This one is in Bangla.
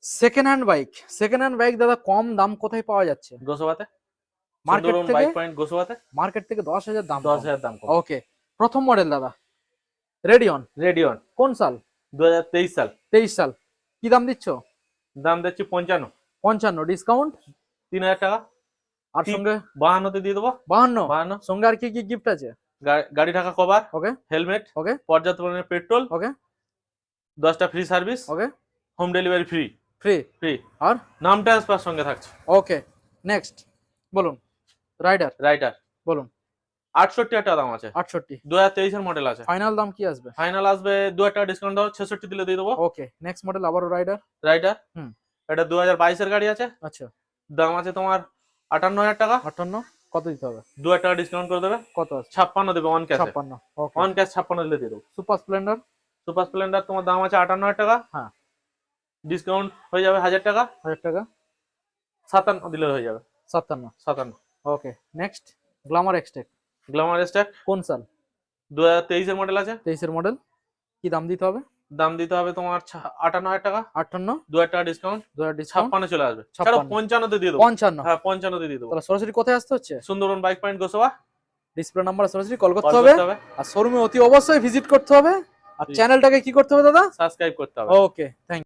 সেকেন্ড হ্যান্ড বাইক দাদা কম দাম কোথায় পাওয়া যাচ্ছে? গোসাবাতে, মার্কেট সুন্দরবন থেকে বাইক পয়েন্ট গোসাবাতে। মার্কেট থেকে 10,000 দাম। 10,000 দাম কম। ওকে, প্রথম মডেল দাদা রেডিয়ন, রেডিয়ন কোন সাল? 2023 সাল। 23 সাল। কি দাম দিচ্ছ? দাম দিচ্ছি 55। 55 ডিসকাউন্ট 3000 টাকা। আর সঙ্গে 52 তে দিয়ে দেবো। 52 52। সঙ্গে আর কি কি গিফট আছে? গাড়ি ঢাকা কভার, ওকে হেলমেট, ওকে পর্যাপ্ত পরিমাণে পেট্রোল, ওকে 10টা free service, okay home delivery free. Free free আর নাম ট্রান্সফার সঙ্গে থাকছে। ওকে নেক্সট বলুন। রাইডার রাইডার বলুন। 68 টাকা দাম আছে। 68 2023 এর মডেল আছে। ফাইনাল দাম কি আসবে? ফাইনাল আসবে 2000 টাকা ডিসকাউন্ট দাও, 66 দিলে দিয়ে দেবো। ওকে নেক্সট মডেল আবারও রাইডার। রাইডার হুম এটা 2022 এর গাড়ি আছে। আচ্ছা দাম আছে তোমার 58,000 টাকা। 58 কত দিতে হবে? 2000 টাকা ডিসকাউন্ট করে দেবে। কত আছে? 56 দেবে on cache. 56 okay. On cash 56 দিলে দিয়ে দেবো। Super Splendor. সুপার স্প্লেন্ডার তোমার দাম আছে 58,000 টাকা। হ্যাঁ ডিসকাউন্ট হয়ে যাবে 1000 টাকা। 1000 টাকা 57 দিলে হয়ে যাবে। 57 57। Okay next Glamour Xtec, Glamour stack কোন সাল? 2023 এর মডেল আছে। 23 এর মডেল। কি দাম দিতে হবে? দাম দিতে হবে তোমার 58,000 টাকা। 58 2000 টাকা ডিসকাউন্ট, 2000 ডিসকাউন্ট 56 চলে আসবে। 56 ছাড়ো 55 তে দিয়ে দেবো। 55। হ্যাঁ 55 তে দিয়ে দেবো। তাহলে সরাসরি কোথায় আসতে হচ্ছে? Sundarban bike point Gosaba. Display number সরাসরি কল করতে কল হবে করতে হবে, আর শোরুমে অতি অবশ্যই ভিজিট করতে হবে আর জি। চ্যানেলটাকে কি করতে হবে দাদা? সাবস্ক্রাইব করতে হবে। Okay thank